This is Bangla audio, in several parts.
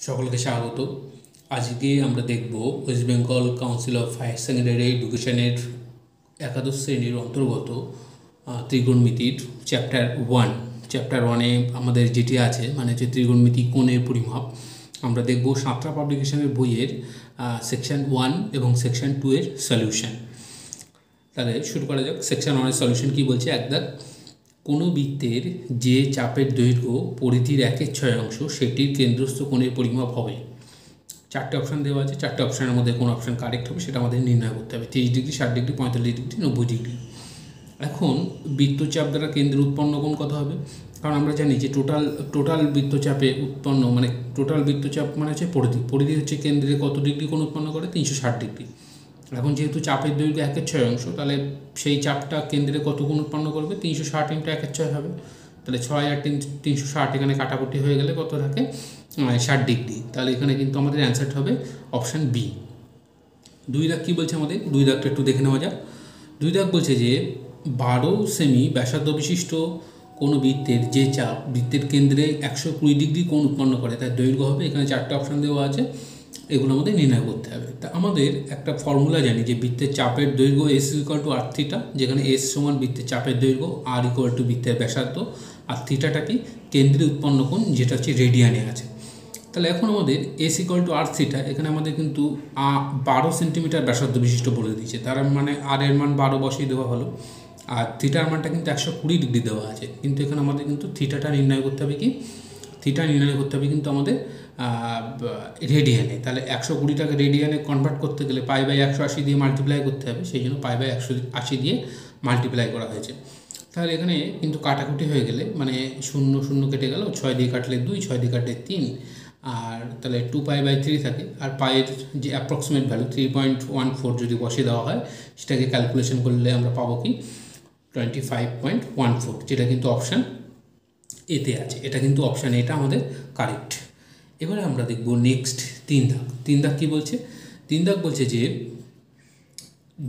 সকলকে স্বাগত। আজকে আমরা দেখব West Bengal Council of Higher Secondary এডুকেশনের একাদশ শ্রেণীর অন্তর্গত ত্রিকোণমিতির চ্যাপ্টার ওয়ানে আমাদের যেটি আছে মানে হচ্ছে ত্রিকোণমিতি কোণের পরিমাপ। আমরা দেখব সাঁতরা পাবলিকেশনের বইয়ের সেকশন 1 এবং সেকশন 2 এর সলিউশন। তাহলে শুরু করা যাক। সেকশন 1 এর সলিউশন কী বলছে? এক দাগ, কোনো বৃত্তের যে চাপের দৈর্ঘ্য পরিধির 1/6 সেটির কেন্দ্রস্থ কোণের পরিমাপ হবে। চারটে অপশান দেওয়া আছে, চারটে অপশানের মধ্যে কোন অপশান কারেক্ট হবে সেটা আমাদের নির্ণয় করতে হবে। 30 ডিগ্রি, 60 ডিগ্রি, 45 ডিগ্রি, 90 ডিগ্রি। এখন বৃত্তচাপ দ্বারা কেন্দ্রে উৎপন্ন কোণ কত হবে? কারণ আমরা জানি যে টোটাল বৃত্তচাপে উৎপন্ন মানে টোটাল বৃত্তচাপ মানে হচ্ছে পরিধি হচ্ছে কেন্দ্রে কত ডিগ্রি কোণ উৎপন্ন করে? 360 ডিগ্রি। এখন যেহেতু চাপের দৈর্ঘ্য 1/6, তাহলে সেই চাপটা কেন্দ্রে কত কোণ উৎপন্ন করবে? 360 × 1/6 হবে। তাহলে 6 আর 360 এখানে কাটাকুটি হয়ে গেলে কত থাকে? 60 ডিগ্রি। তাহলে এখানে কিন্তু আমাদের অ্যান্সারটা হবে অপশান বি। 2 দাগ কী বলছে আমাদের? 2 দাগটা একটু দেখে নেওয়া যাক। 2 দাগ বলছে যে 12 সেমি ব্যাসার্ধ বিশিষ্ট কোনো বৃত্তের যে চাপ বৃত্তের কেন্দ্রে 120 ডিগ্রি কোণ উৎপন্ন করে তার দৈর্ঘ্য হবে। এখানে চারটে অপশান দেওয়া আছে, এগুলো আমাদের নির্ণয় করতে হবে। তা আমাদের একটা ফর্মুলা জানি যে বৃত্তের চাপের দৈর্ঘ্য S = r θ, যেখানে S সমান বৃত্তের চাপের দৈর্ঘ্য, R = বৃত্তের ব্যাসার্ধ, আর থিটাটা কি? কেন্দ্রে উৎপন্ন কোণ, যেটা হচ্ছে রেডিয়ানে আছে। তাহলে এখন আমাদের S = r θ, এখানে আমাদের কিন্তু 12 সেন্টিমিটার ব্যাসার্ধ বিশিষ্ট বলে দিয়েছে। তার মানে আর এর মান 12 বসিয়ে দেওয়া হলো, আর থিটার মানটা কিন্তু 120 ডিগ্রি দেওয়া আছে। কিন্তু এখানে আমাদের কিন্তু থিটাটা নির্ণয় করতে হবে কি? থিটা নির্ণয় করতে হবে কিন্তু আমাদের রেডিয়ানে। তাহলে 120টাকে রেডিয়ানে কনভার্ট করতে গেলে π/180 দিয়ে মাল্টিপ্লাই করতে হবে, সেই জন্য π/180 দিয়ে মাল্টিপ্লাই করা হয়েছে। তাহলে এখানে কিন্তু কাটাকুটি হয়ে গেলে মানে 0 0 কেটে গেল, 6 দিয়ে কাটলে 2, 6 দিয়ে কাটলে 3, আর তাহলে 2π/3 থাকে। আর পায়ের যে অ্যাপ্রক্সিমেট ভ্যালু 3.14 যদি বসিয়ে দেওয়া হয়, সেটাকে ক্যালকুলেশন করলে আমরা পাবো কি? 25.14, যেটা কিন্তু অপশান এতে আছে। এটা কিন্তু অপশান এটা আমাদের কারেক্ট। এবারে আমরা দেখব নেক্সট 3 দাগ। 3 দাগ কী বলছে? 3 দাগ বলছে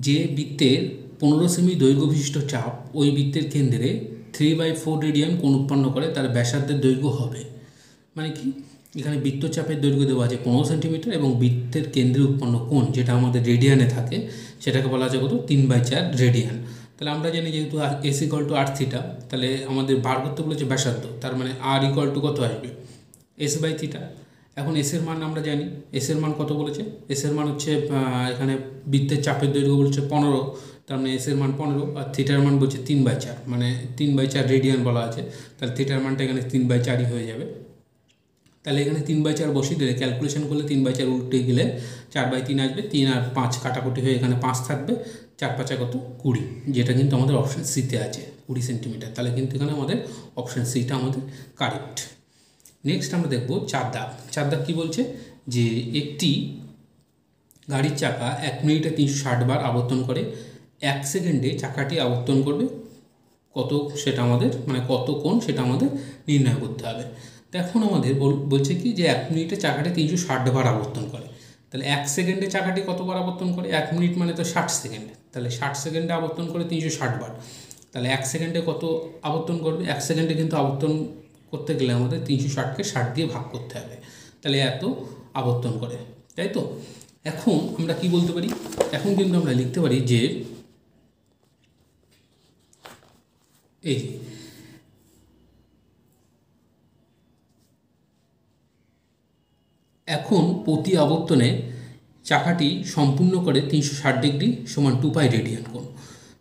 যে বৃত্তের 15 সেমি দৈর্ঘ্য বিশিষ্ট চাপ ওই বৃত্তের কেন্দ্রে 3/4 রেডিয়ান কোণ উৎপন্ন করে তার ব্যাসার্ধের দৈর্ঘ্য হবে। মানে কি? এখানে বৃত্তচাপের দৈর্ঘ্য দেওয়া আছে 15 সেন্টিমিটার এবং বৃত্তের কেন্দ্রে উৎপন্ন কোণ যেটা আমাদের রেডিয়ানে থাকে সেটাকে বলা যায় কত? 3/4 রেডিয়ান। তাহলে আমরা জানি যেহেতু S = r θ, তাহলে আমাদের বার করতে বলেছে ব্যাসার্ধ, তার মানে R = কত আসবে? S/θ। এখন S এর মান আমরা জানি, S এর মান কত বলেছে? S এর মান হচ্ছে এখানে বৃত্তের চাপের দৈর্ঘ্য বলছে 15, তার মানে S এর মান 15, আর থিটার মান বলছে 3/4, মানে 3/4 রেডিয়ান বলা আছে। তাহলে থিটার মানটা এখানে 3/4ই হয়ে যাবে। তাহলে এখানে 3/4 বসিয়ে দিলে ক্যালকুলেশন করলে 3/4 উল্টে গেলে 4/3 আসবে। 3 আর 5 কাটাকুটি হয়ে এখানে 5 থাকবে, 4×5 কত? 20, যেটা কিন্তু আমাদের অপশান সিতে আছে 20 সেন্টিমিটার। তাহলে কিন্তু এখানে আমাদের অপশান সিটা আমাদের কারেক্ট। নেক্সট আমরা দেখব 4 দাগ। 4 দাগ কী বলছে? যে একটি গাড়ির চাকা 1 মিনিটে 360 বার আবর্তন করে, 1 সেকেন্ডে চাকাটি আবর্তন করবে কত? সেটা আমাদের মানে কত কোণ সেটা আমাদের নির্ণয় করতে হবে। তো এখন আমাদের বলছে কি যে 1 মিনিটে চাকাটি 360 বার আবর্তন করে। তাহলে 1 সেকেন্ডে চাকাটি কতবার আবর্তন করে? 1 মিনিট মানে তো 60 সেকেন্ড। তাহলে 60 সেকেন্ডে আবর্তন করে 360 বার। তাহলে 1 সেকেন্ডে কত আবর্তন করবে? 1 সেকেন্ডে কিন্তু আবর্তন করতে গেলে আমাদের 360কে 60 দিয়ে ভাগ করতে হবে। তাহলে এত আবর্তন করে, তাই তো? এখন আমরা কি বলতে পারি? এখন কিন্তু আমরা লিখতে পারি যে এই যে এখন প্রতি আবর্তনে চাকাটি সম্পূর্ণ করে 360 ডিগ্রি সমান 2π রেডিয়ান কোণ।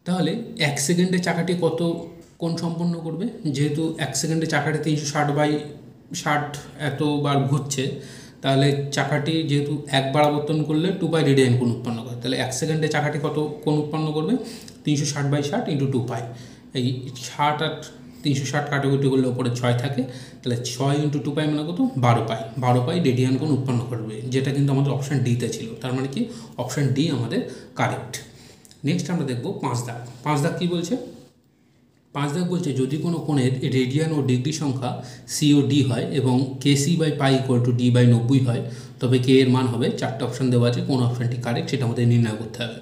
তাহলে 1 সেকেন্ডে চাকাটি কত কোণ সম্পন্ন করবে? যেহেতু 1 সেকেন্ডে চাকাটি 360/60 এতবার ঘুরছে, তাহলে চাকাটি যেহেতু একবার আবর্তন করলে 2π রেডিয়ান কোণ উৎপন্ন করে, তাহলে 1 সেকেন্ডে চাকাটি কত কোণ উৎপন্ন করবে? 360/60 × 2π। এই 60 আর 360 কাটাকুটি করলে ওপরে 6 থাকে, তাহলে 6 × 2π মানে কত? 12π রেডিয়ান কোণ উৎপন্ন করবে, যেটা কিন্তু আমাদের অপশান ডিতে ছিল। তার মানে কি? অপশান ডি আমাদের কারেক্ট। নেক্সট আমরা দেখব 5 দাগ। 5 দাগ কী বলছে? 5 দাগ বলছে যদি কোনো কোণের রেডিয়ান ও ডিগ্রি সংখ্যা সি ও ডি হয় এবং kc/π = d/90 হয়, তবে কে এর মান হবে? 4টে অপশান দেওয়া আছে, কোন অপশানটি কারেক্ট সেটা আমাদের নির্ণয় করতে হবে।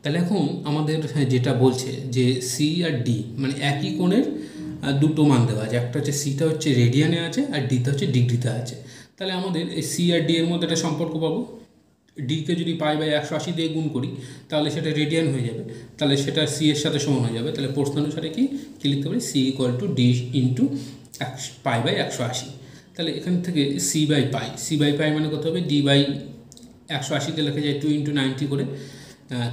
তাহলে এখন আমাদের যেটা বলছে যে সি আর ডি মানে একই কোণের দুটো মান দেওয়া আছে। একটা হচ্ছে সিটা হচ্ছে রেডিয়ানে আছে আর ডিটা হচ্ছে ডিগ্রিতে আছে। তাহলে আমাদের এই সি আর ডি এর মধ্যে একটা সম্পর্ক পাবো। ডিকে যদি পাই বাই 180 দিয়ে গুণ করি তাহলে সেটা রেডিয়ান হয়ে যাবে, তাহলে সেটা সি এর সাথে সমান হয়ে যাবে। তাহলে প্রশ্ন অনুসারে কি লিখতে পারি, C equal to D into pi by 180। তাহলে এখান থেকে সি বাই পাই মানে কত হবে, ডি বাই 180কে লেখা যায় 2 × 90 করে।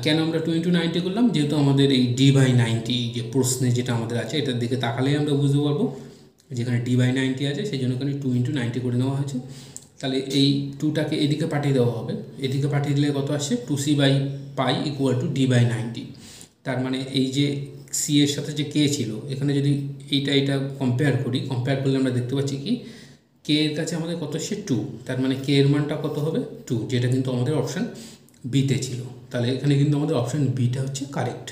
কেন আমরা 2 × 90 করলাম, যেহেতু আমাদের এই ডি বাই 90 যে প্রশ্নে যেটা আমাদের আছে এটার দিকে তাকালেই আমরা বুঝতে পারবো যেখানে ডি বাই 90 আছে, সেই জন্য এখানে 2 × 90 করে নেওয়া হয়েছে। তাহলে এই 2টাকে এদিকে পাঠিয়ে দেওয়া হবে, এদিকে পাঠিয়ে দিলে কত আসছে, 2c by pi equal to D by 90। তার মানে এই যে সি এর সাথে যে কে ছিল, এখানে যদি এইটা কম্পেয়ার করলে আমরা দেখতে পাচ্ছি কি কে এর কাছে আমাদের কত আসছে 2, তার মানে কে এর মানটা কত হবে 2, যেটা কিন্তু আমাদের অপশান বিতে ছিল। তাহলে এখানে কিন্তু আমাদের অপশান বিটা হচ্ছে কারেক্ট।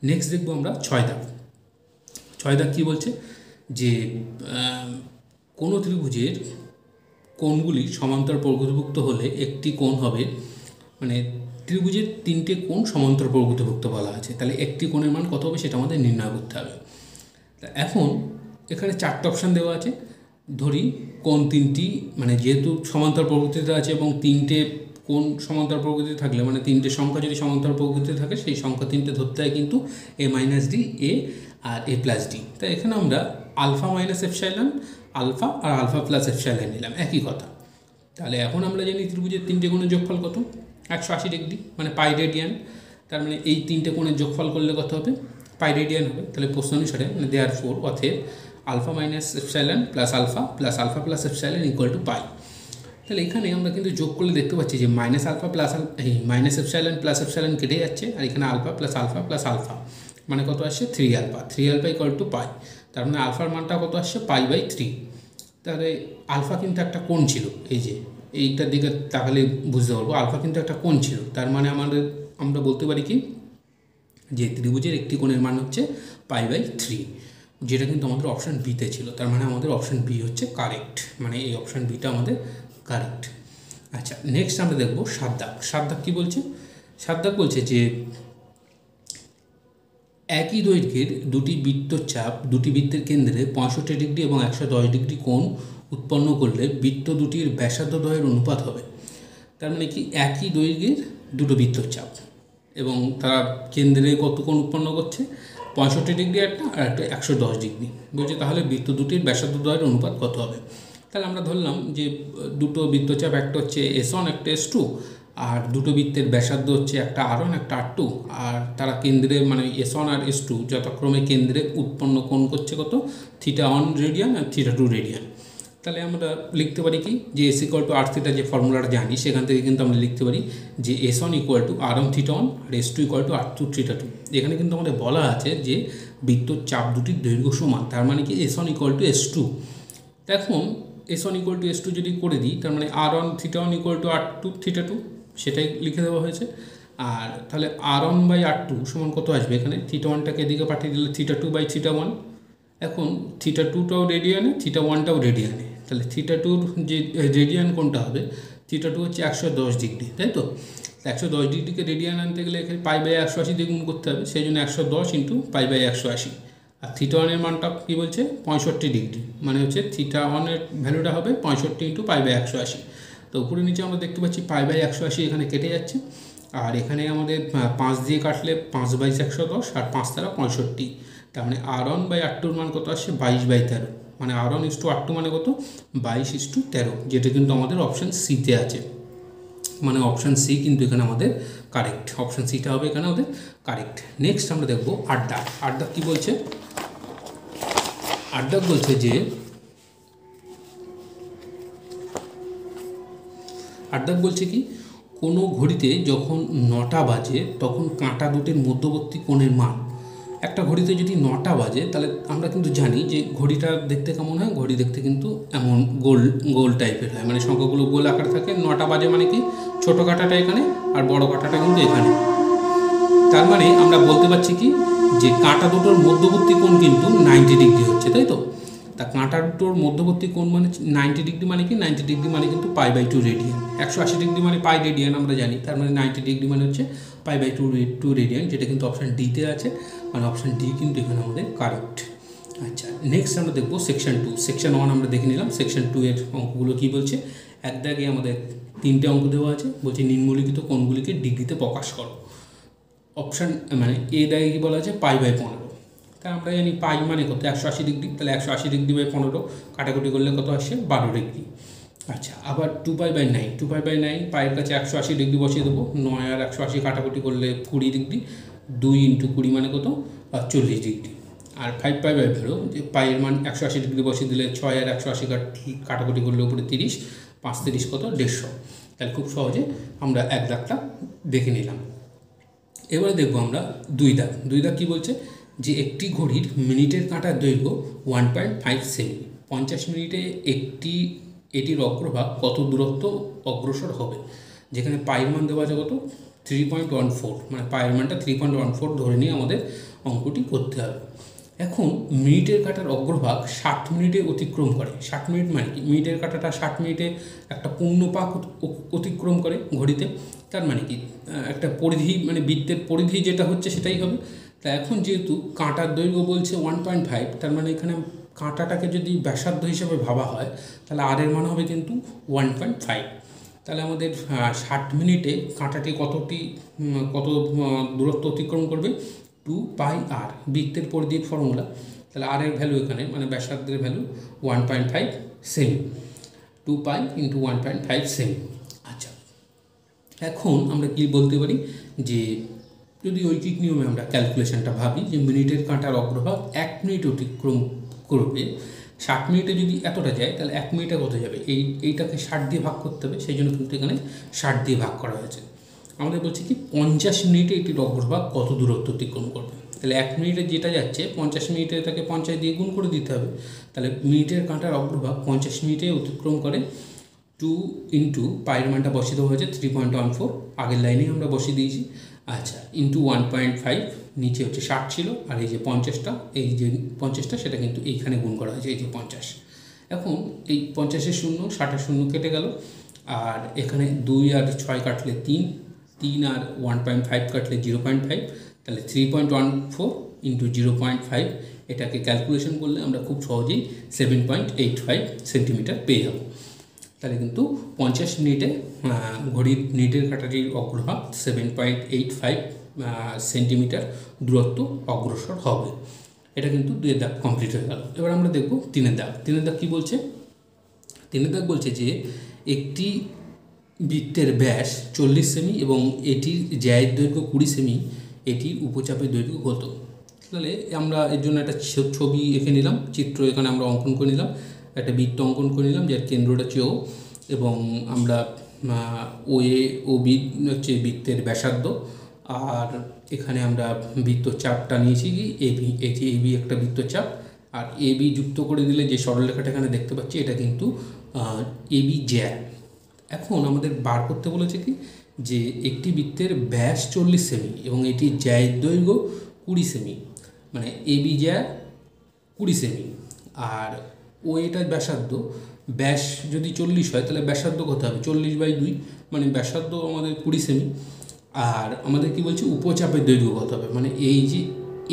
নেক্সট দেখবো আমরা 6 দাগ কী বলছে, যে কোনো ত্রিভুজের কোণগুলি সমান্তর প্রকৃতিভুক্ত হলে একটি কোণ হবে, মানে ত্রিভুজের 3টে কোণ সমান্তর প্রকৃতিভুক্ত বলা আছে, তাহলে একটি কোণের মান কত হবে সেটা আমাদের নির্ণয় করতে হবে। তা এখন এখানে 4টে অপশান দেওয়া আছে, ধরি কোণ 3টি, মানে যেহেতু সমান্তর প্রকৃতিতে আছে এবং 3টে কোণ সমান্তর প্রকৃতিতে থাকলে মানে 3টে সংখ্যা যদি সমান্তর প্রকৃতিতে থাকে সেই সংখ্যা 3টে ধরতে হয় কিন্তু a - d, a R a + d। তাই এখানে আমরা আলফা মাইনাস এপসাইলন, আলফা আর আলফা প্লাস এপসাইলন নিলাম, একই কথা। তাহলে এখন আমরা জানি ত্রিভুজের 3টে কোণের যোগফল কত, 180 ডিগ্রি মানে পাই রেডিয়ান। তার মানে এই 3টে কোণের যোগফল করলে কত হবে, পাই রেডিয়ান হবে। তাহলে প্রশ্ন অনুসারে মানে দেয়ারফোর অতএব alpha minus epsilon plus alpha plus epsilon equal to pi. তাহলে এখানে আমরা কিন্তু যোগ করলে দেখতে পাচ্ছি যে minus alpha plus minus epsilon plus epsilon কেটে যাচ্ছে, আর এখানে আলফা প্লাস আলফা মানে কত আসছে 3 আলফা ইকুয়াল টু পাই। তার মানে আলফার মানটা কত আসছে পাই বাই 3। তাহলে আলফা কিন্তু একটা কোণ ছিল, এই যে এইটার দিকে তাকালে বুঝতে পারবো আলফা কিন্তু একটা কোণ ছিল। তার মানে আমরা বলতে পারি কি যে ত্রিভুজের একটি কোণের মান হচ্ছে পাই বাই 3, যেটা কিন্তু আমাদের অপশান বিতে ছিল। তার মানে আমাদের অপশান বি হচ্ছে কারেক্ট, মানে এই অপশান বিটা আমাদের কারেক্ট। আচ্ছা, নেক্সট আমরা দেখবো 7 দাগ কী বলছে, 7 দাগ বলছে যে একই দৈর্ঘ্যের দুটি বৃত্তচাপ দুটি বৃত্তের কেন্দ্রে 65 ডিগ্রি এবং 110 ডিগ্রি কোণ উৎপন্ন করলে বৃত্ত দুটির ব্যাসার্ধদ্বয়ের অনুপাত হবে। তার মানে কি একই দৈর্ঘ্যের দুটো বৃত্তচাপ এবং তারা কেন্দ্রে কত কোণ উৎপন্ন করছে, 65 ডিগ্রি একটা আর একটা 110 ডিগ্রি বলছে, তাহলে বৃত্ত দুটির ব্যাসার্ধদ্বয়ের অনুপাত কত হবে। তাহলে আমরা ধরলাম যে দুটো বৃত্তচাপ, একটা হচ্ছে S1 একটা S2, আর দুটো বৃত্তের ব্যাসার্ধ হচ্ছে একটা R1 একটা R2, আর তারা কেন্দ্রে মানে S1 আর S2 যথাক্রমে কেন্দ্রে উৎপন্ন কোণ করছে কত, θ1 রেডিয়ান আর θ2 রেডিয়ান। তাহলে আমরা লিখতে পারি কি যে S = R θ, যে ফর্মুলাটা জানি সেখান থেকে কিন্তু আমরা লিখতে পারি যে S1 = R1 θ1 আর S2 = R2 θ2। এখানে কিন্তু আমাদের বলা আছে যে বৃত্তর চাপ দুটির দৈর্ঘ্য সমান, তার মানে কি S1 = S2। এখন S1 = S2 যদি করে দিই, তার মানে R1 θ1 = R2 θ2, সেটাই লিখে দেওয়া হয়েছে। আর তাহলে R1 বাই R2 সমান কত আসবে, এখানে θ1টাকে এদিকে পাঠিয়ে দিলে θ2 বাই θ1। এখন θ2টাও রেডিয়ানে, θ1টাও রেডিয়ানে, তাহলে θ2র যে রেডিয়ান কোনটা হবে, θ2 হচ্ছে 110 ডিগ্রি, তাই তো। 110 ডিগ্রিকে রেডিয়ান আনতে গেলে এখানে পাই বাই 180 দিয়ে গুণ করতে হবে, সেই জন্য 110 × পাই বাই 180। আর θ1-এর মানটা কী বলছে 65 ডিগ্রি, মানে হচ্ছে θ1-এর ভ্যালুটা হবে 65 × পাই বাই 180। তো উপরে নিচে আমরা দেখতে পাচ্ছি পাই বাই 180 এখানে কেটে যাচ্ছে, আর এখানে আমাদের 5 দিয়ে কাটলে 5 × 110 আর 5 দ্বারা 65। তার মানে R1 বাই R2-র মান কত আসছে 22/13, মানে R1 = R2 মানে কত 22:13, যেটা কিন্তু আমাদের অপশান সিতে আছে। মানে অপশান সি কিন্তু এখানে আমাদের কারেক্ট, অপশান সিটা হবে এখানে আমাদের কারেক্ট। নেক্সট আমরা দেখবো 8 দাগ কী বলছে, 8 দাগ বলছে যে 8 দাগ বলছে কি কোনো ঘড়িতে যখন 9টা বাজে তখন কাঁটা দুটির মধ্যবর্তী কোণের মান, একটা ঘড়িতে যদি 9টা বাজে তাহলে আমরা কিন্তু জানি যে ঘড়িটা দেখতে কেমন হয়, ঘড়ি দেখতে কিন্তু এমন গোল টাইপের হয়, মানে সংখ্যাগুলো গোল আকারে থাকে। 9টা বাজে মানে কি ছোটো কাঁটাটা এখানে আর বড় কাঁটাটা কিন্তু এখানে। তার মানে আমরা বলতে পারছি কি যে কাঁটা দুটোর মধ্যবর্তী কোণ কিন্তু 90 ডিগ্রি হচ্ছে, তাই তো। তা কাঁটা দুটোর মধ্যবর্তী কোণ মানে 90 ডিগ্রি, মানে কি 90 ডিগ্রি মানে কিন্তু পাই বাই 2 রেডিয়ান, 180 ডিগ্রি মানে পাই রেডিয়ান আমরা জানি। তার মানে 90 ডিগ্রি মানে হচ্ছে পাই বাই 2 রেডিয়ান, যেটা কিন্তু অপশান ডিতে আছে, মানে অপশান ডি কিন্তু এখানে আমাদের কারেক্ট। আচ্ছা, নেক্সট আমরা দেখবো সেকশন 2। সেকশন 1 আমরা দেখে নিলাম, সেকশন 2 এর অঙ্কগুলো কী বলছে। এক দাগে আমাদের 3টে অঙ্ক দেওয়া আছে, বলছে নিম্নলিখিত কোণগুলিকে ডিগ্রিতে প্রকাশ করো। অপশান মানে এ দাগে কী বলা আছে, π/15। তা আমরা জানি পাই মানে কত, 180 ডিগ্রি, তাহলে 180 ডিগ্রি বাই 15 কাটাকুটি করলে কত আসে, 12 ডিগ্রি। আচ্ছা, আবার 2π/9, 2π/9 পায়ের কাছে 180 ডিগ্রি বসিয়ে দেবো, 9 আর 180 কাটাকুটি করলে 20 ডিগ্রি, 2 × 20 মানে কত, 40 ডিগ্রি। আর 5π/12 যে পায়ের মান 180 ডিগ্রি বসিয়ে দিলে 6 আর 180 কাটাকুটি করলে উপরে 30, 5 30 কত, 150। তাহলে খুব সহজে আমরা এক দাগটা দেখে নিলাম। এবারে দেখবো আমরা দুই দাগ কী বলছে, যে একটি ঘড়ির মিনিটের কাঁটার দৈর্ঘ্য 1.5 সেমি, 50 মিনিটে এটির অগ্রভাগ কত দূরত্ব অগ্রসর হবে। যেখানে পায়ের মান দেওয়া আছে কত, 3.14, মানে পায়ের মানটা 3.14 ধরে নিয়ে আমাদের অঙ্কটি করতে হবে। এখন মিনিটের কাঁটার অগ্রভাগ 60 মিনিটে অতিক্রম করে। 60 মিনিট মানে কি, মিনিটের কাঁটাটা 60 মিনিটে একটা পূর্ণ পাক অতিক্রম করে ঘড়িতে। তার মানে কি, একটা পরিধি মানে বৃত্তের পরিধি যেটা হচ্ছে সেটাই হবে। তা এখন যেহেতু কাঁটার দৈর্ঘ্য বলছে 1.5, তার মানে এখানে কাঁটাটাকে যদি ব্যাসার্ধ হিসেবে ভাবা হয় তাহলে আর এর মান হবে কিন্তু 1.5। তাহলে আমাদের 60 মিনিটে কাঁটাটি কত দূরত্ব অতিক্রম করবে, 2πr, বৃত্তের পরিধির ফর্মুলা। তাহলে আর এর ভ্যালু এখানে মানে ব্যাসার্ধের ভ্যালু 1.5 সেমি, 2π × 1.5 সেমি। আচ্ছা, এখন আমরা কি বলতে পারি, যে যদি ঐকিক নিয়মে আমরা ক্যালকুলেশনটা ভাবি, যে মিনিটের কাঁটার অগ্রভাগ 1 মিনিট অতিক্রম করবে, 60 মিনিটে যদি এতটা যায় তাহলে 1 মিনিটে কত যাবে, এইটাকে 60 দিয়ে ভাগ করতে হবে, সেই জন্য কিন্তু এখানে 60 দিয়ে ভাগ করা হয়েছে। আমাদের বলছে কি 50 মিনিটে এটির অগ্রভাগ কত দূরত্ব অতিক্রম করবে। তাহলে 1 মিনিটে যেটা যাচ্ছে 50 মিনিটে তাকে 50 দিয়ে গুণ করে দিতে হবে। তাহলে মিনিটের কাঁটার অগ্রভাগ 50 মিনিটে অতিক্রম করে, 2 × পায়ের মানটা বসিয়ে দেওয়া হয়েছে 3.14, আগের লাইনেই আমরা বসিয়ে দিয়েছি। আচ্ছা, × 1.5, নিচে হচ্ছে 60 ছিল, আর এই যে 50টা, এই যে 50টা সেটা কিন্তু এইখানে গুণ করা হয়েছে, এই যে 50। এখন এই 50-এর 0, 60-এর 0 কেটে গেল, আর এখানে 2 আর 6 কাটলে 3, 3 আর 1.5 কাটলে 0.5, তাহলে 3.14 × 0.5, এটাকে ক্যালকুলেশন করলে আমরা খুব সহজেই 7.85 সেন্টিমিটার পেয়ে যাব। তাহলে কিন্তু 50 মিনিটে ঘড়ির মিনিটের কাঁটাটির অগ্রভাগ 7.85 সেন্টিমিটার দূরত্ব অগ্রসর হবে। এটা কিন্তু 2 দাগ কমপ্লিট হয়ে গেল। এবার আমরা দেখব 3 দাগ। 3 দাগ কী বলছে, 3 দাগ বলছে যে একটি বৃত্তের ব্যাস 40 সেমি এবং এটির জ্যায়ের দৈর্ঘ্য 20 সেমি, এটির উপচাপের দৈর্ঘ্য কত। তাহলে আমরা এর জন্য একটা ছবি এঁকে নিলাম, চিত্র এখানে আমরা অঙ্কন করে নিলাম, একটা বৃত্ত অঙ্কন করে নিলাম যার কেন্দ্রটা হচ্ছে O, এবং আমরা OA OB হচ্ছে বৃত্তের ব্যাসার্ধ, আর এখানে আমরা বৃত্তচাপটা নিয়েছি কি AB, এটি AB একটা বৃত্তচাপ, আর AB যুক্ত করে দিলে যে সরলরেখাটা এখানে দেখতে পাচ্ছি এটা কিন্তু AB জ্যা। এখন আমাদের বার করতে বলেছে কি, যে একটি বৃত্তের ব্যাস 40 সেমি এবং এটি জ্যায়ের দৈর্ঘ্য 20 সেমি, মানে AB জ্যা 20 সেমি, আর ও এটার ব্যাসার্ধ, ব্যাস যদি 40 হয় তাহলে ব্যাসার্ধ কত হবে, 40/2, মানে ব্যাসার্ধ আমাদের 20 সেমি। আর আমাদের কি বলছে, উপচাপের দৈর্ঘ্য কত হবে, মানে এই যে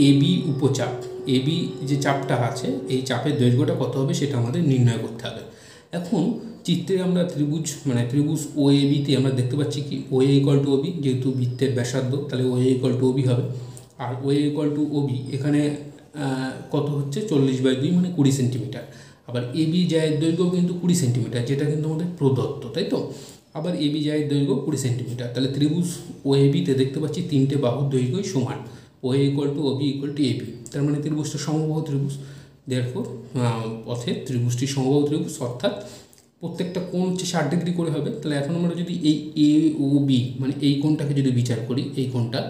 AB উপচাপ, AB যে চাপটা আছে এই চাপের দৈর্ঘ্যটা কত হবে সেটা আমাদের নির্ণয় করতে হবে। এখন চিত্রে আমরা ত্রিভুজ OABতে আমরা দেখতে পাচ্ছি কি OA = OB, যেহেতু বৃত্তের ব্যাসার্ধ তাহলে OA = OB হবে, আর OA = OB এখানে কত হচ্ছে 40/2 মানে 20 সেন্টিমিটার। আবার AB জ্যায়ের দৈর্ঘ্য কিন্তু 20 সেন্টিমিটার, যেটা কিন্তু আমাদের প্রদত্ত, তাই তো। আবার AB জ্যায়ের দৈর্ঘ্য 20 সেন্টিমিটার, তাহলে ত্রিভুজ OABতে দেখতে পাচ্ছি 3টে বাহুর দৈর্ঘ্যই সমান, OA = OB = AB, তার মানে ত্রিভুজটা সমবাহু ত্রিভুজ। দেয়ারফর অতএব ত্রিভুজটি সমবাহু ত্রিভুজ, অর্থাৎ প্রত্যেকটা কোণ হচ্ছে 60 ডিগ্রি করে হবে। তাহলে এখন আমরা যদি এই AOB মানে এই কোণটাকে যদি বিচার করি, এই কোণটা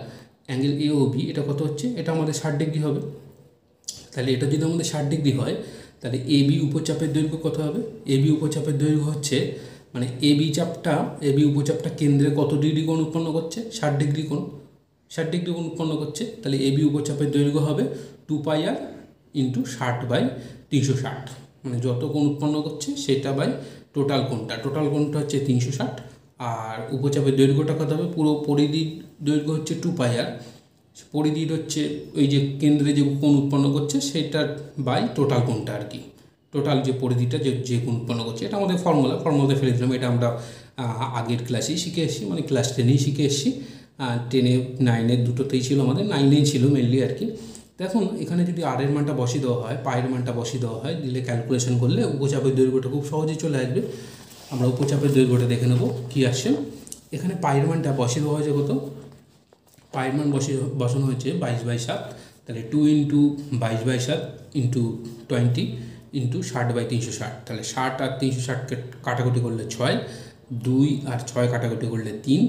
অ্যাঙ্গেল AOB এটা কত হচ্ছে, এটা আমাদের 60 ডিগ্রি হবে। তাহলে এটা যদি আমাদের 60 ডিগ্রি হয় তাহলে AB উপচাপের দৈর্ঘ্য কত হবে, AB উপচাপের দৈর্ঘ্য হচ্ছে, মানে AB উপচাপটা কেন্দ্রে কত ডিগ্রি কোণ উৎপন্ন করছে, 60 ডিগ্রি কোণ, 60 ডিগ্রি কোণ উৎপন্ন করছে। তাহলে AB উপচাপের দৈর্ঘ্য হবে 2πr × 60/360, মানে যত কোণ উৎপন্ন করছে সেটা বাই টোটাল কোণটা হচ্ছে 360, আর উপচাপের দৈর্ঘ্যটা কত হবে, পুরো পরিধির দৈর্ঘ্য হচ্ছে 2πr, পরিধির হচ্ছে ওই যে কেন্দ্রে যে কোণ উৎপন্ন করছে সেটার বাই টোটাল কোণটা আর কি, টোটাল যে পরিধিটা যে কোণ উৎপন্ন করছে, এটা আমাদের ফর্মুলাতে ফেলে দিলাম। এটা আমরা আগের ক্লাসেই শিখে এসেছি, মানে ক্লাস 10এই শিখে এসেছি। 10-এ 9-এর দুটোতেই ছিল, আমাদের 9-এই ছিল মেনলি আর কি। দেখুন এখানে যদি আর এর মানটা বসিয়ে দেওয়া হয়, পায়ের মানটা বসিয়ে দেওয়া হয়, দিলে ক্যালকুলেশন করলে উপচাপের দৈর্ঘ্যটা খুব সহজেই চলে আসবে। আমরা উপচাপের দৈর্ঘ্যটা দেখে নেব কী আসছে। এখানে পায়ের মানটা বসিয়ে দেওয়া হয়েছে কত, পায়ের মান বসানো হয়েছে 22/7, তাহলে 2 × 22/7 × 20 × 60/360, তাহলে 60 আর 360কে কাটাকুটি করলে 6, 2 আর 6 কাটাকুটি করলে 3,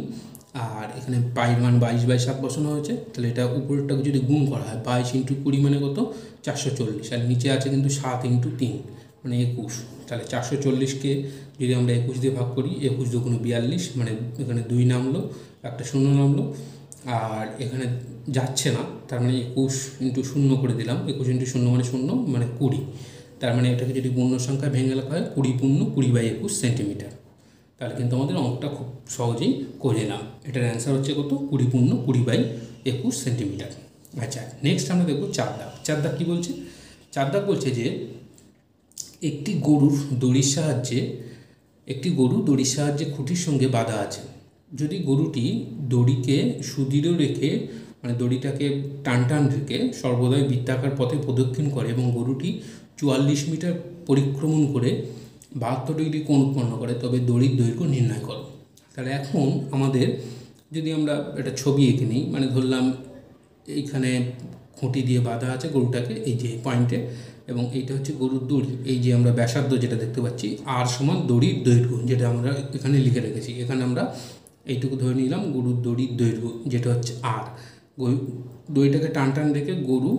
আর এখানে পায়ের মান 22/7 বসানো হয়েছে। তাহলে এটা উপরেরটাকে যদি গুণ করা হয়, 22 × 20 মানে কত, 440, আর নিচে আছে কিন্তু 7 × 3 মানে 21, তাহলে 440কে যদি আমরা 21 দিয়ে ভাগ করি, 21 × 2 = 42, মানে এখানে 2 নামলো, একটা শূন্য নামলো, আর এখানে যাচ্ছে না, তার মানে 21 × 0 করে দিলাম। 21 × 0 মানে 0, মানে 20, তার মানে এটাকে যদি পূর্ণ সংখ্যায় ভেঙে লেখা হয় 20 পূর্ণ 20/21 সেন্টিমিটার। তাহলে কিন্তু আমাদের অঙ্কটা খুব সহজেই করে নিলাম। এটার অ্যান্সার হচ্ছে কত, 20 পূর্ণ 20/21 সেন্টিমিটার। আচ্ছা, নেক্সট আমরা দেখব 4 দাগ। 4 দাগ কী বলছে? 4 দাগ বলছে যে একটি গরু দড়ির সাহায্যে খুঁটির সঙ্গে বাঁধা আছে। যদি গরুটি দড়িকে সুদৃঢ় রেখে, মানে দড়িটাকে টান রেখে সর্বদাই বৃত্তাকার পথে প্রদক্ষিণ করে এবং গরুটি 44 মিটার পরিক্রমণ করে 72 ডিগ্রি কোণ উৎপন্ন করে, তবে দড়ির দৈর্ঘ্য নির্ণয় করো। তাহলে এখন আমাদের যদি আমরা একটা ছবি এঁকে নিই, মানে ধরলাম এইখানে খুঁটি দিয়ে বাঁধা আছে গরুটাকে এই যে পয়েন্টে, এবং এইটা হচ্ছে গরুর দড়ি। এই যে আমরা ব্যাসার্ধ যেটা দেখতে পাচ্ছি, আর সমান দড়ির দৈর্ঘ্য, যেটা আমরা এখানে লিখে রেখেছি। এখানে আমরা এইটুকু ধরে নিলাম গরুর দড়ির দৈর্ঘ্য, যেটা হচ্ছে আর। দড়িটাকে টান রেখে গরু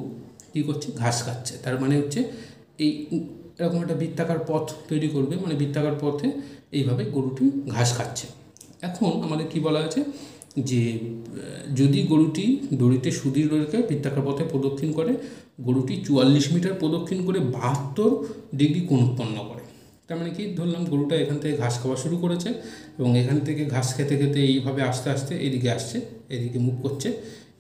কী করছে, ঘাস খাচ্ছে। তার মানে হচ্ছে এই এরকম একটা বৃত্তাকার পথ তৈরি করবে, মানে বৃত্তাকার পথে এইভাবে গরুটি ঘাস খাচ্ছে। এখন আমাদের কি বলা আছে যে যদি গরুটি দড়িতে সুদৃঢ় রেখে বৃত্তাকার পথে প্রদক্ষিণ করে, গরুটি 44 মিটার প্রদক্ষিণ করে 72 ডিগ্রি কোণ উৎপন্ন করে। তার মানে কি, ধরলাম গরুটা এখান থেকে ঘাস খাওয়া শুরু করেছে এবং এখান থেকে ঘাস খেতে এইভাবে আস্তে আস্তে এদিকে আসছে, এদিকে মুখ করছে,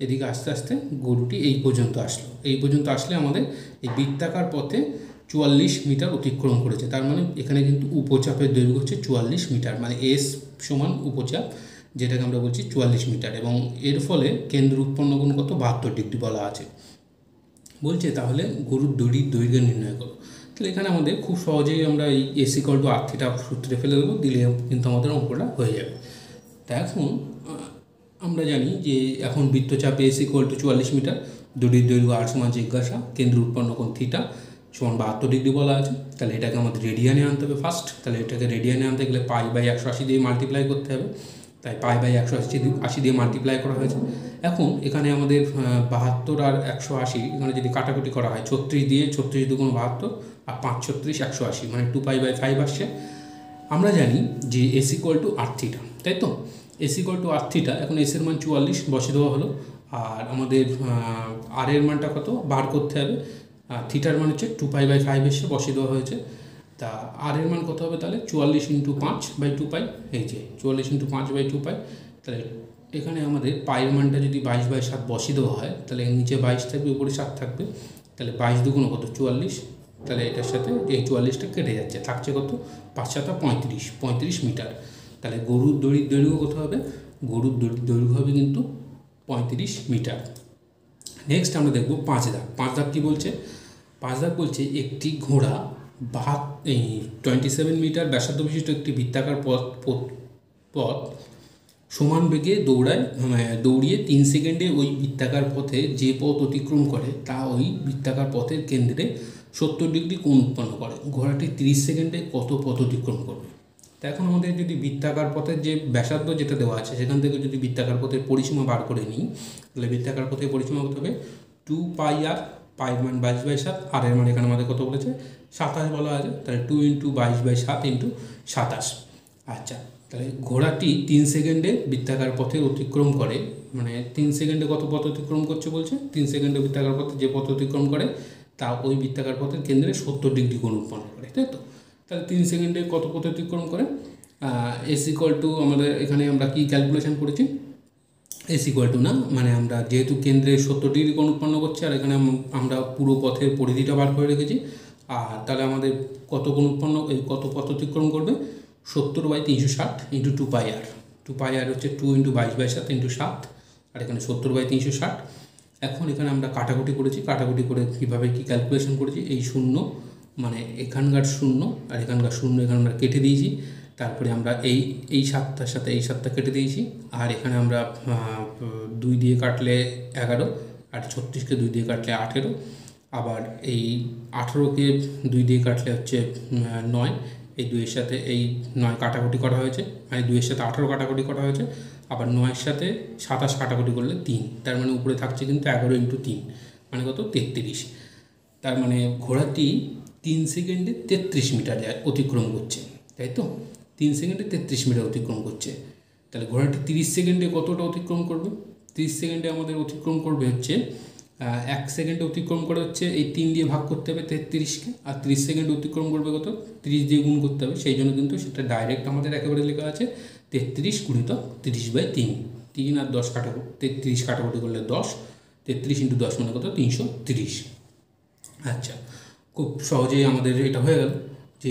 এদিকে আস্তে আস্তে গরুটি এই পর্যন্ত আসলো। এই পর্যন্ত আসলে আমাদের এই বৃত্তাকার পথে 44 মিটার অতিক্রম করেছে। তার মানে এখানে কিন্তু উপচাপের দৈর্ঘ্য হচ্ছে 44 মিটার, মানে এস সমান উপচাপ, যেটাকে আমরা বলছি 44 মিটার, এবং এর ফলে কেন্দ্র উৎপন্ন কোণ কত, 72 ডিগ্রি বলা আছে। বলছে তাহলে গরুর দড়ির দৈর্ঘ্য নির্ণয় করো। তাহলে এখানে আমাদের খুব সহজেই আমরা এই S=r সূত্রে ফেলে দেবো, দিলে কিন্তু আমাদের অঙ্কটা হয়ে যাবে। তা এখন আমরা জানি যে এখন বৃত্তচাপে S=44 মিটার, দড়ির দৈর্ঘ্য r সমান জিজ্ঞাসা, কেন্দ্র উৎপন্ন কোণ থিটা সমান 72 ডিগ্রি বলা আছে। তাহলে এটাকে আমাদের রেডিয়ানে আনতে হবে ফার্স্ট। তাহলে এটাকে রেডিয়ানে আনতে গেলে π/180 দিয়ে মাল্টিপ্লাই করতে হবে, তাই π/180 দিয়ে মাল্টিপ্লাই করা হয়েছে। এখন এখানে আমাদের 72 আর 180 এখানে যদি কাটাকুটি করা হয়, 36 দিয়ে 36 × 2 = 72, আর 5 × 36 = 180, মানে 2π/5 আসছে। আমরা জানি যে S=r থিটা, তাই তো? S=r theta. এখন এস এর মান 44 বসিয়ে দেওয়া হলো, আর আমাদের আর এর মানটা কত বার করতে হবে। থিটার মান হচ্ছে 2π/5 এসে বসিয়ে দেওয়া হয়েছে। তা আর এর মান কত হবে তাহলে, 44 × 5/2π, এই যে 44 × 5/2π। তাহলে এখানে আমাদের পায়ের মানটা যদি 22/7 বসিয়ে দেওয়া হয়, তাহলে নিচে 22 থাকবে, উপরে 7 থাকবে, তাহলে 22 × 2 = কত, 44। তাহলে এটার সাথে এই 44টা কেটে যাচ্ছে, থাকছে কত, 5×7 = 35 মিটার। তাহলে গরুর দড়ির দৈর্ঘ্য কত হবে, গরুর দড়ির দৈর্ঘ্য হবে কিন্তু 35 মিটার। নেক্সট আমরা দেখব 5 দাগ। 5 দাগ কী বলছে? 5 দাগ বলছে একটি ঘোড়া 27 মিটার ব্যাসার্ধ বিশিষ্ট একটি বৃত্তাকার পথ সমান বেগে দৌড়িয়ে 3 সেকেন্ডে ওই বৃত্তাকার পথে যে পথ অতিক্রম করে তা ওই বৃত্তাকার পথের কেন্দ্রে 70 ডিগ্রি কোণ উৎপন্ন করে। ঘোড়াটি 30 সেকেন্ডে কত পথ অতিক্রম করবে? তা এখন আমাদের যদি বৃত্তাকার পথের যে ব্যাসার্ধ যেটা দেওয়া আছে, সেখান থেকে যদি বৃত্তাকার পথের পরিসীমা বার করে নিই, তাহলে বৃত্তাকার পথের পরিসীমা কত হবে, 2πr, পায়ের মান 22/7, আর এর মান এখানে আমাদের কত বলেছে, 27 বলা আছে। তাহলে 2 × 22/7 × 27। আচ্ছা, তাহলে ঘোড়াটি 3 সেকেন্ডে বৃত্তাকার পথে অতিক্রম করে, মানে 3 সেকেন্ডে কত পথ অতিক্রম করছে বলছে, 3 সেকেন্ডে বৃত্তাকার পথে যে পথ অতিক্রম করে তা ওই বৃত্তাকার পথের কেন্দ্রে 70 ডিগ্রি কোণ উৎপন্ন করে, তাই তো? তাহলে 3 সেকেন্ডে কত পথ অতিক্রম করে, S= আমাদের এখানে আমরা কি ক্যালকুলেশন করেছি, S= না, মানে আমরা যেহেতু কেন্দ্রে 70 ডিগ্রি কোণ উৎপন্ন করছে, আর এখানে আমরা পুরো পথের পরিধিটা বার করে রেখেছি, আর তাহলে আমাদের কত কোণ উৎপন্ন কত পথ অতিক্রম করবে 70/360 ইন্টু 2πr। 2πr হচ্ছে 2 × 22/7 ইন্টু 7, আর এখানে 70/360। এখন এখানে আমরা কাটাকুটি করেছি, কাটাকুটি করে কীভাবে কী ক্যালকুলেশন করেছি, এই শূন্য মানে এখানকার শূন্য আর এখানকার শূন্য এখানে আমরা কেটে দিয়েছি, তারপরে আমরা এই 7টার সাথে এই 7টা কেটে দিয়েছি, আর এখানে আমরা 2 দিয়ে কাটলে 11, আর 36কে 2 দিয়ে কাটলে 18, আবার এই 18কে 2 দিয়ে কাটলে হচ্ছে 9, এই 2-এর সাথে এই 9 কাটাকুটি করা হয়েছে, মানে 2-এর সাথে 18 কাটাকুটি করা হয়েছে, আবার 9-এর সাথে 27 কাটাকুটি করলে 3, তার মানে উপরে থাকছে কিন্তু 11 × 3 মানে কত 33। তার মানে ঘোড়াটি 3 সেকেন্ডে 33 মিটার অতিক্রম করছে, তাই তো? 3 সেকেন্ডে 33 মিটার অতিক্রম করছে। তাহলে ঘোড়াটি 30 সেকেন্ডে কতটা অতিক্রম করবে? 30 সেকেন্ডে আমাদের অতিক্রম করবে হচ্ছে 1 সেকেন্ডে অতিক্রম করে হচ্ছে এই 3 দিয়ে ভাগ করতে হবে 33কে, আর 30 সেকেন্ডে অতিক্রম করবে কত? 30 দিয়ে গুণ করতে হবে, সেই জন্য কিন্তু সেটা ডাইরেক্ট আমাদের একেবারে লেখা আছে 33 × 30/3। 3 আর 10 কাটাকুটি, 33 কাটাকুটি করলে 10, 33 × 10 মানে কত 330। আচ্ছা, খুব সহজেই আমাদের এটা হয়ে গেল যে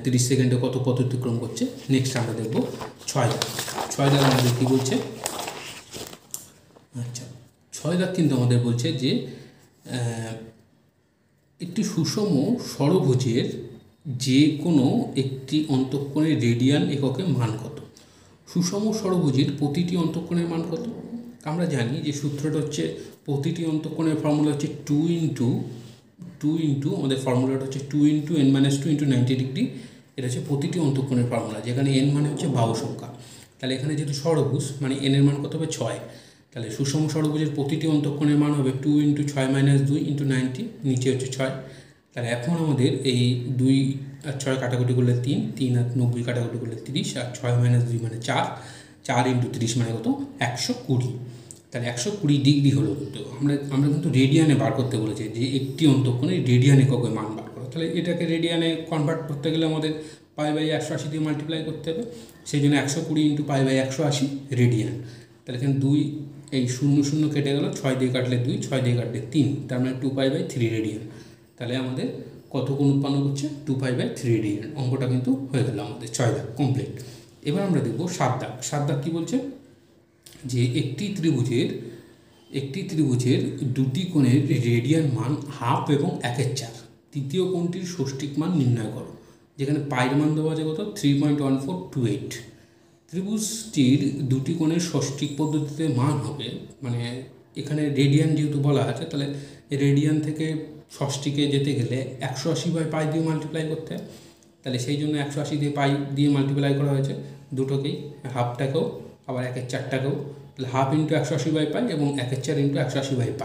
30 সেকেন্ডে কত পথ অতিক্রম করছে। নেক্সট আমরা দেখব 6 দাগ। 6 দাগ আমাদের কী বলছে? আচ্ছা, 6 দাগ কিন্তু আমাদের বলছে যে একটি সুষম ষড়ভুজের যে কোনো একটি অন্তঃকোণের রেডিয়ান এককে মান কত? সুষম ষড়ভুজের প্রতিটি অন্তঃকোণের মান কত? আমরা জানি যে সূত্রটা হচ্ছে প্রতিটি অন্তঃকোণের ফর্মুলা হচ্ছে 2 ইন্টু আমাদের ফর্মুলাটা হচ্ছে 2 × n-2 × 90 ডিগ্রি। এটা হচ্ছে প্রতিটি অন্তঃকোণের ফর্মুলা, যেখানে n মানে হচ্ছে বাহু সংখ্যা। তাহলে এখানে যেহেতু ষড়ভুজ মানে n এর মান কত হবে 6, তাহলে সুষম ষড়ভুজের প্রতিটি অন্তঃকোণের মান হবে 2 × 6 - 2 × 90, নিচে হচ্ছে 6। তাহলে এখন আমাদের এই 2 আর 6 কাটাকুটি করলে 3, 3 আর 90 কাটাকুটি করলে 30, আর 6 - 2 মানে 4, 4 × 30 মানে কত 120। তাহলে 120 ডিগ্রি হলো। কিন্তু আমরা কিন্তু রেডিয়ানে বার করতে বলেছি যে একটি অন্তঃকোণের রেডিয়ান এককে মান বার করো। তাহলে এটাকে রেডিয়ানে কনভার্ট করতে গেলে আমাদের π/180 দিয়ে মাল্টিপ্লাই করতে হবে, সেই জন্য 120 × π/180 রেডিয়ান। তাহলে এখানে 2 এই 0 কেটে গেল, 6 দিয়ে কাটলে 2, 6 দিয়ে কাটলে 3, তার মানে 2π/3 রেডিয়ান। তাহলে আমাদের কত কোণ উৎপন্ন করছে? 2π/3 রেডিয়ান। অঙ্কটা কিন্তু হয়ে গেল আমাদের 6 দাগ কমপ্লিট। এবার আমরা দেখব 7 দাগ। 7 দাগ কী বলছে? যে একটি ত্রিভুজের দুটি কোণের রেডিয়ান মান 1/2 এবং 1/4, তৃতীয় কোণটির ষষ্ঠিক মান নির্ণয় করো। যেখানে পাইর মান দেওয়া আছে কত 3.1428। ত্রিভুজটির দুটি কোণের ষষ্ঠিক পদ্ধতিতে মান হবে, মানে এখানে রেডিয়ান যেহেতু বলা আছে, তাহলে রেডিয়ান থেকে ষষ্ঠীকে যেতে গেলে 180/π দিয়ে মাল্টিপ্লাই করতে হয়। তাহলে সেই জন্য 180 দিয়ে পাই দিয়ে মাল্টিপ্লাই করা হয়েছে দুটোকেই, হাফটাকেও আবার 1/4টাকেও। তাহলে 1/2 × 180/π এবং 1/4 × 180/π।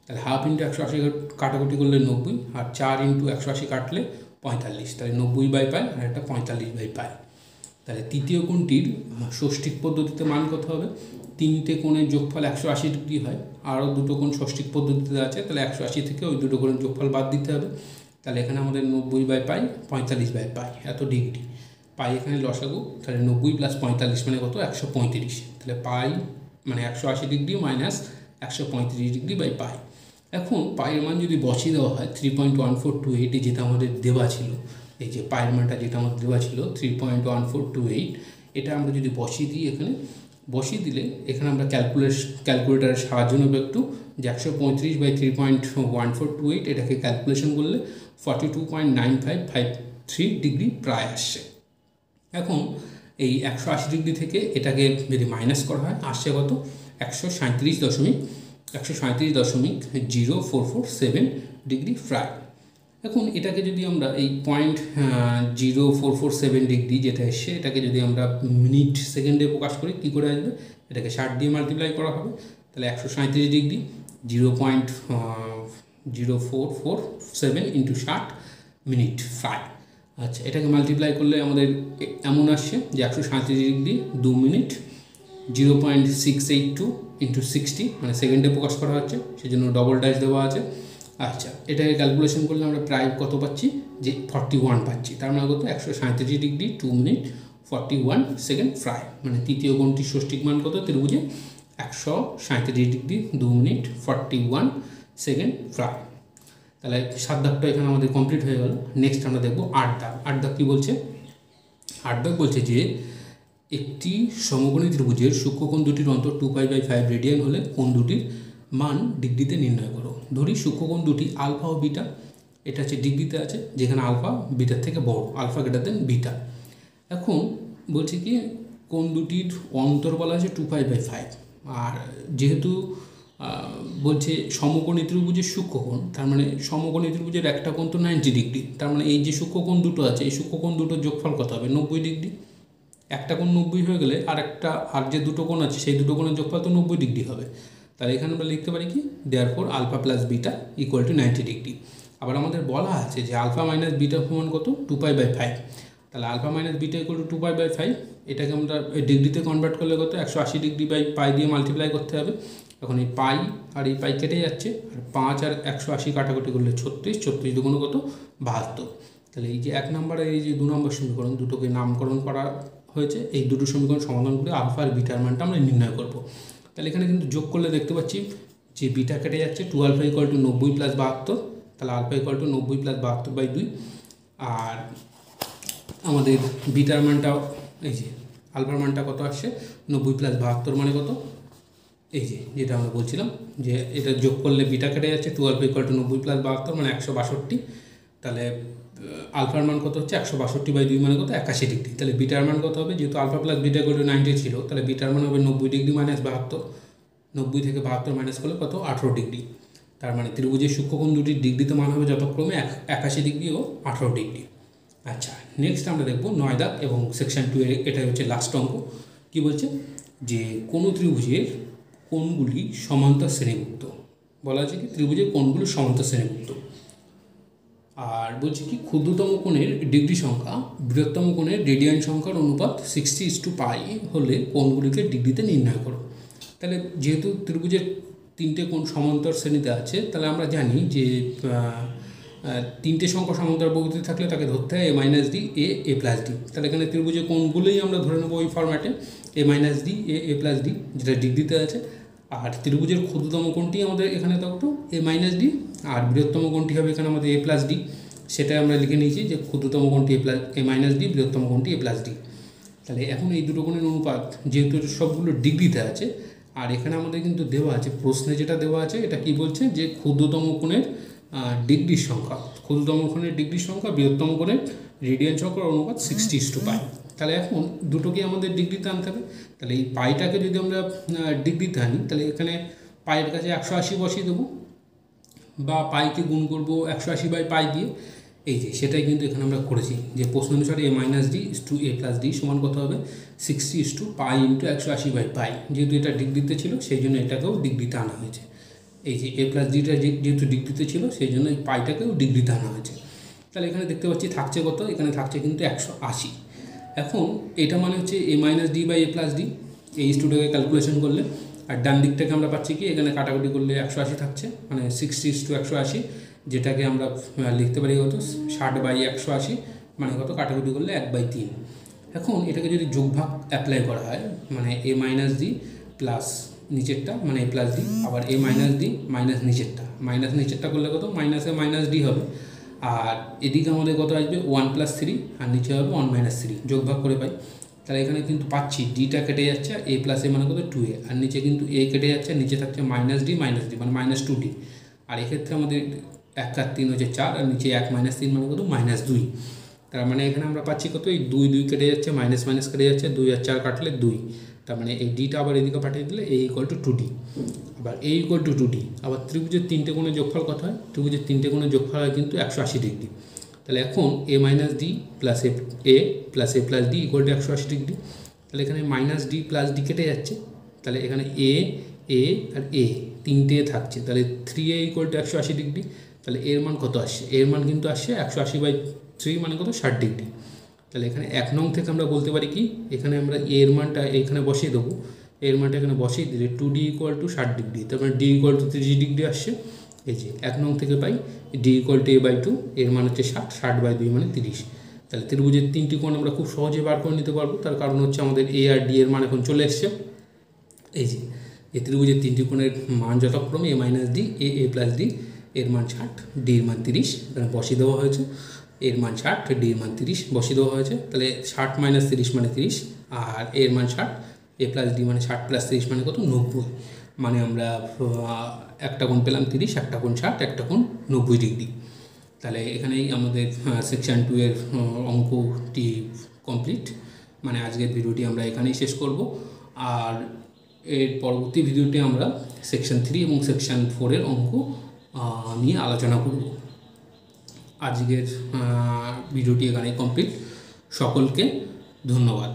তাহলে 1/2 × 180 কাটাকুটি করলে 90, আর 4 × 180 কাটলে 45, তাহলে 90/π আর একটা 45/π। তাহলে তৃতীয় কোণটির ষষ্ঠিক পদ্ধতিতে মান কত হবে? 3টে কোণের যোগফল 180 ডিগ্রি হয়, আরও দুটো কোণ ষষ্ঠিক পদ্ধতিতে আছে, তাহলে 180 থেকে ওই দুটো কোণের যোগফল বাদ দিতে হবে। তাহলে এখানে আমাদের 90/π 45/π এত ডিগ্রি। পাই এখানে লসাগু, তাহলে 90 + 45 মানে কত 135। তাহলে পাই মানে 180 ডিগ্রি মাইনাস 135 ডিগ্রি/π। এখন পায়ের মান যদি বসিয়ে দেওয়া হয় 3.1428, যেটা আমাদের দেওয়া ছিল, এই যে পায়ের মানটা যেটা আমাদের দেওয়া ছিল 3.1428, এটা আমরা যদি বসিয়ে দিই, এখানে বসিয়ে দিলে এখানে আমরা ক্যালকুলেটারের সাহায্য নেব একটু, যে 135/3.1428 এটাকে ক্যালকুলেশন করলে 42.9553 ডিগ্রি প্রায় আসছে। এখন এই 180 ডিগ্রি থেকে এটাকে যদি মাইনাস করা হয় আসছে কত 137.0447 ডিগ্রি প্রায়। এখন এটাকে যদি আমরা এই 0.0447 ডিগ্রি যেটা এসছে, এটাকে যদি আমরা মিনিট সেকেন্ডে প্রকাশ করি, কী করে আসবে? এটাকে 60 দিয়ে মাল্টিপ্লাই করা হবে, তাহলে 137 ডিগ্রি 0.0447 × 60 মিনিট প্রায়। আচ্ছা, এটাকে মাল্টিপ্লাই করলে আমাদের এমন আসছে যে 137 ডিগ্রি 2 মিনিট 0.682 × 60, মানে সেকেন্ডে প্রকাশ করা হচ্ছে, সেজন্য ডবল ড্যাশ দেওয়া আছে। আচ্ছা, এটাকে ক্যালকুলেশন করলে আমরা প্রায় কত পাচ্ছি? যে 41 পাচ্ছি। তার মানে কত 137 ডিগ্রি 2 মিনিট 41 সেকেন্ড প্রায়, মানে তৃতীয় কোণটির ষষ্ঠিক মান কত ত্রিভুজে 137 ডিগ্রি 2 মিনিট 41 সেকেন্ড প্রায়। তাহলে 7 দাগটা এখানে আমাদের কমপ্লিট হয়ে গেল। নেক্সট আমরা দেখব 8 দাগ। 8 দাগ কী বলছে? 8 দাগ বলছে যে একটি সমকোণী ত্রিভুজের সূক্ষ্মকোণ দুটির অন্তর 2π/5 রেডিয়ান হলে কোণ দুটির মান ডিগ্রিতে নির্ণয় করো। ধরি সূক্ষ্মকোণ দুটি আলফা ও বিটা, এটা হচ্ছে ডিগ্রিতে আছে, যেখানে আলফা বিটার থেকে বড়, আলফা গ্রেটার দেন বিটা। এখন বলছে কি কোণ দুটির অন্তর বলা হয়েছে 2π/5, আর যেহেতু বলছে সমকোণী ত্রিভুজের সূক্ষ্মকোণ, তার মানে সমকোণী ত্রিভুজের একটা কোণ তো 90 ডিগ্রি, তার মানে এই যে সূক্ষ্মকোণ দুটো আছে এই সূক্ষ্মকোণ দুটোর যোগফল কত হবে? 90 ডিগ্রি। একটা কোণ 90 হয়ে গেলে আর যে দুটো কোণ আছে সেই দুটো কোণের যোগফল তো 90 ডিগ্রি হবে। তাহলে এখানে আমরা লিখতে পারি কি, therefore alpha plus beta equal to 90 degree. আবার আমাদের বলা আছে যে আলফা মাইনাস বিটা সমান কত? 2π/5। তাহলে alpha minus beta equal to 2π/5, এটাকে আমরা ডিগ্রিতে কনভার্ট করলে কত? 180 ডিগ্রি বাই পাই দিয়ে মাল্টিপ্লাই করতে হবে। এখন এই পাই আর এই পাই কেটে যাচ্ছে, আর 5 আর 180 কাটাকুটি করলে 36, 36 দুগুণ কত? 72। তাহলে এই যে 1 নম্বর আর এই যে 2 নম্বর সমীকরণ দুটোকে নামকরণ করা হয়েছে, এই দুটো সমীকরণ সমাধান করে আলফা আর বিটার মানটা আমরা নির্ণয় করব। তাহলে এখানে কিন্তু যোগ করলে দেখতে পাচ্ছি যে বিটা কেটে যাচ্ছে, 2 আলফা ইকুয়াল টু 90 প্লাস 72, তাহলে আলফা ইকুয়াল টু 90 প্লাস 72/2। আর আমাদের বিটার মানটাও এই যে আলফার মানটা কত আসছে? 90 প্লাস 72 মানে কত? এই যে যেটা আমরা বলছিলাম যে এটা যোগ করলে বিটা কেটে যাচ্ছে, 2 আলফা ইকুয়াল টু 90 প্লাস 72 মানে 162। তাহলে আলফার মান কত হচ্ছে? 162/2 মানে কত? 81 ডিগ্রি। তাহলে বিটার মান কত হবে? যেহেতু alpha plus beta equal to 90 ছিল, তাহলে বিটার মান হবে 90 ডিগ্রি মাইনাস 72। 90 থেকে 72 মাইনাস করলে কত? 18 ডিগ্রি। তার মানে ত্রিভুজের সূক্ষ্মকোণ দুটির ডিগ্রিতে মান হবে যথাক্রমে 81 ডিগ্রি ও 18 ডিগ্রি। আচ্ছা, নেক্সট আমরা দেখব 9 দাগ এবং সেকশন 2 এর এটা হচ্ছে লাস্ট অঙ্ক। কী বলছে? যে কোনো ত্রিভুজের কোণগুলি সমান্তর শ্রেণীভুক্ত। বলা আছে কি ত্রিভুজের কোণগুলো সমান্তর শ্রেণীভুক্ত। আর বলছে কি ক্ষুদ্রতম কোণের ডিগ্রি সংখ্যা বৃহত্তম কোণের রেডিয়ান সংখ্যার অনুপাত 60:π হলে কোণগুলিকে ডিগ্রিতে নির্ণয় করো। তাহলে যেহেতু ত্রিভুজের 3টে কোণ সমান্তর শ্রেণীতে আছে, তাহলে আমরা জানি যে 3টে সংখ্যা সমান্তর প্রকৃতি থাকলে তাকে ধরতে হয় a-d a+d। তাহলে এখানে ত্রিভুজের কোণগুলোই আমরা ধরে নেবো ওই ফরম্যাটে a-d a+d, যেটা ডিগ্রিতে আছে। আর ত্রিভুজের ক্ষুদ্রতম কোণটি আমাদের এখানে থাকতো a-d, আর বৃহত্তম কোণটি হবে এখানে আমাদের a+d। সেটাই আমরা লিখে নিয়েছি যে ক্ষুদ্রতম কোণটি a-d, বৃহত্তম কোণটি a+d। তাহলে এখন এই দুটো কোণের অনুপাত যেহেতু সবগুলো ডিগ্রিতে আছে, আর এখানে আমাদের কিন্তু দেওয়া আছে প্রশ্নে যেটা দেওয়া আছে এটা কি বলছে যে ক্ষুদ্রতম কোণের ডিগ্রির সংখ্যা, ক্ষুদ্রতম কোণের ডিগ্রির সংখ্যা বৃহত্তম কোণের রেডিয়ান সংখ্যার অনুপাত 60:π। তাহলে এখন দুটোকে আমাদের ডিগ্রিতে আনতে হবে। তাহলে এই পাইটাকে যদি আমরা ডিগ্রিতে আনি, তাহলে এখানে পাইয়ের কাছে 180 বসিয়ে দেবো, বা পাইকে গুণ করবো 180/π দিয়ে। এই যে সেটাই কিন্তু এখানে আমরা করেছি যে প্রশ্ন অনুসারে a-d a+d সমান কত হবে? 60:π × 180/π। যেহেতু এটা ডিগ্রিতে ছিল সেই জন্য এটাকেও ডিগ্রিতে আনা হয়েছে। এই যে a+dটা যেহেতু ডিগ্রিতে ছিল সেই জন্য এই পাইটাকেও ডিগ্রিতে আনা হয়েছে। তাহলে এখানে দেখতে পাচ্ছি থাকছে কত? এখানে থাকছে কিন্তু 180। এখন এটা মানে হচ্ছে a-d a+d, এই স্টুডেন্টকে ক্যালকুলেশন করলে। আর ডান দিকটাকে আমরা পাচ্ছি কি এখানে কাটাকুটি করলে 180 থাকছে, মানে 60:180, যেটাকে আমরা লিখতে পারি কত? 60/180 মানে কত? কাটাকুটি করলে 1/3। এখন এটাকে যদি যোগভাগ অ্যাপ্লাই করা হয়, মানে a-d প্লাস নিচেরটা মানে a+d, আবার a-d মাইনাস নিচেরটা করলে কত? -a-d হবে। আর এদিকে আমাদের কত আসবে? 1 + 3, আর নিচে হবে 1 - 3, যোগভাগ করে পাই। তাহলে এখানে কিন্তু পাচ্ছি ডিটা কেটে যাচ্ছে, a + a মানে কত? 2a, আর নিচে কিন্তু a কেটে যাচ্ছে, নিচে থাকছে -d মানে -2d। আর এক্ষেত্রে আমাদের 1 আর 3 হচ্ছে 4, আর নিচে 1 - 3 মানে কত? -2। তার মানে এখানে আমরা পাচ্ছি কত? এই 2 কেটে যাচ্ছে, মাইনাস কেটে যাচ্ছে, 2 আর 4 কাটলে 2। তার মানে এই ডিটা আবার এদিকে পাঠিয়ে দিলে a = 2d। আবার a = 2d। আবার ত্রিভুজের 3টে কোণের যোগফল কত হয়? ত্রিভুজের 3টে কোণের যোগফল হয় কিন্তু 180 ডিগ্রি। তাহলে এখন a-d plus a plus a+d = 180 degree. তাহলে এখানে -d + d কেটে যাচ্ছে, তাহলে এখানে a আর a 3টে থাকছে, তাহলে 3a = 180 ডিগ্রি। তাহলে এর মান কত আসছে? এর মান কিন্তু আসছে 180/3 মানে কত? 60 ডিগ্রি। তাহলে এখানে 1 নং থেকে আমরা বলতে পারি কি, এখানে আমরা এর মানটা এখানে বসিয়ে দেবো, এর মানটা এখানে বসিয়ে দিলে 2d = 60 ডিগ্রি, তার মানে d = 30 ডিগ্রি আসছে। এই যে 1 নং থেকে পাই d = a/2, এর মান হচ্ছে 60, 60/2 মানে 30। তাহলে ত্রিভুজের 3টি কোণ আমরা খুব সহজে বার করে নিতে পারবো, তার কারণ হচ্ছে আমাদের a আর d এর মান এখন চলে এসছে। এই যে এই ত্রিভুজের 3টি কোণের মান যথাক্রমে a-d a+d এর মান 60, ডির মান 30, এখানে বসিয়ে দেওয়া হয়েছে। এর মান 60, ডির মান 30 বসিয়ে দেওয়া হয়েছে। তাহলে 60 - 30 মানে 30, আর এর মান 60, এ প্লাস ডি মানে 60 + 30 মানে কত? 90। মানে আমরা একটা কোণ পেলাম 30, একটা কোণ 60, একটা কোণ 90 ডিগ্রি। তাহলে এখানেই আমাদের সেকশন 2 এর অঙ্কটি কমপ্লিট। মানে আজকের ভিডিওটি আমরা এখানেই শেষ করব। আর এর পরবর্তী ভিডিওটি আমরা সেকশন 3 এবং সেকশন 4 এর অঙ্ক নিয়ে আলোচনা করব। আজকের ভিডিওটি এখানেই কমপ্লিট। সকলকে ধন্যবাদ।